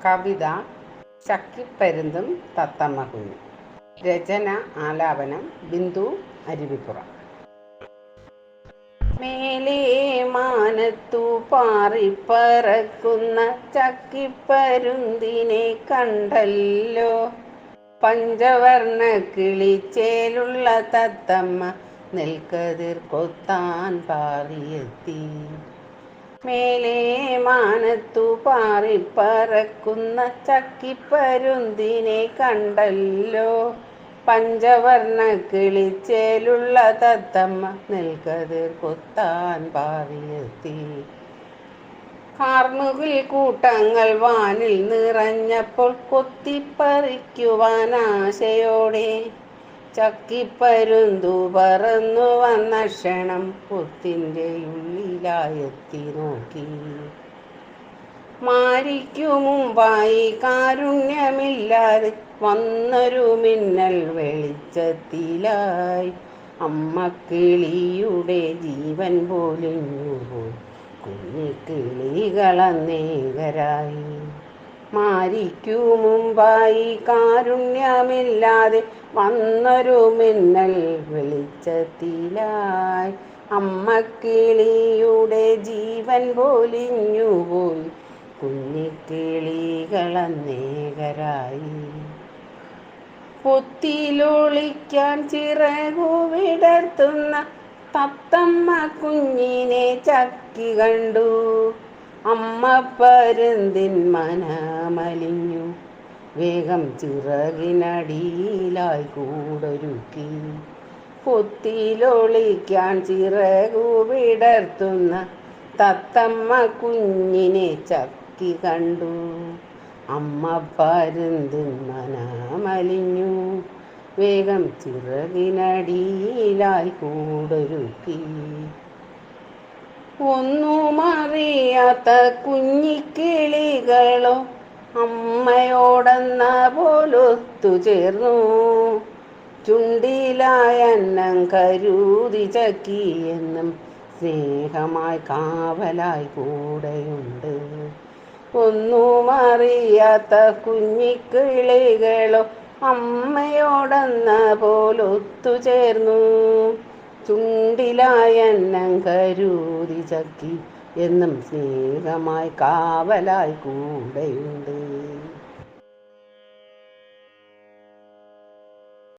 കവിത ചക്കിപ്പരുന്തും തത്തമ്മ കുഞ്ഞും. രചന ആലാപനം ബിന്ദു അരുവിപ്പുറം. മേലേ മാനത്തു പാറിപ്പറക്കുന്ന ചക്കിപ്പരുന്തിനെ കണ്ടല്ലോ. പഞ്ചവർണ്ണ കിളിച്ചേലുള്ള തത്തമ്മ നെൽക്കതിർ കൊത്താൻ പാറിയെത്തി. മേലേ മാനത്തു പാറിപ്പറക്കുന്ന ചക്കിപ്പരുന്തിനെ കണ്ടല്ലോ. പഞ്ചവർണ്ണ കിളിച്ചേലുള്ള തത്തമ്മ നെൽക്കതിർ കൊത്താൻ പാറിയെത്തി. കാർമുകിൽ കൂട്ടങ്ങൾ വാനിൽ നിറഞ്ഞപ്പോൾ കൊത്തിപ്പറിക്കുവാൻ ആശയോടെ ചക്കിപ്പരുന്തു പറന്നു വന്ന ക്ഷണം പൊത്തിൻ്റെ ഉള്ളിലായെത്തി നോക്കി. മാരിക്കു മുമ്പായി കാരുണ്യമില്ലാതെ വന്നൊരു മിന്നൽ വെളിച്ചത്തിലായി അമ്മക്കിളിയുടെ ജീവൻ പൊലിഞ്ഞുപോയി. കുഞ്ഞിക്കിളികളന്നേകരായി. മാരിക്കു മുമ്പായി കാരുണ്യമില്ലാതെ വന്നൊരു മിന്നൽ വെളിച്ചത്തിലായി അമ്മക്കിളിയുടെ ജീവൻ പൊലിഞ്ഞുപോയി. കുഞ്ഞിക്കിളികളന്നേകരായി. പൊത്തിലൊളിക്കാൻ ചിറകു വിടർത്തുന്ന തത്തമ്മ കുഞ്ഞിനെ ചക്കി കണ്ടു. അമ്മ പരുന്തിൻ മനമലിഞ്ഞു. വേഗം ചിറകിനടിയിലായി കൂടൊരുക്കി. പൊത്തിലൊളിക്കാൻ ചിറകു വിടർത്തുന്ന തത്തമ്മ കുഞ്ഞിനെ ചക്കി കണ്ടു. അമ്മ പരുന്തിൻ മനമലിഞ്ഞു. വേഗം ചിറകിനടിയിലായി കൂടൊരുക്കി. ഒന്നുമറിയാത്ത കുഞ്ഞിക്കിളികളോ അമ്മയോടെന്ന പോലൊത്തുചേർന്നു. ചുണ്ടിലായന്നം കരുതി ചക്കിയെന്നും സ്നേഹമായി കാവലായി കൂടെയുണ്ട്. ഒന്നുമറിയാത്ത കുഞ്ഞിക്കിളികളോ അമ്മയോടെന്ന പോലൊത്തുചേർന്നു. ചുണ്ടിലായന്നം കരുതി ചക്കി എന്നും സ്നേഹമായി കാവലായി കൂടെയുണ്ട്.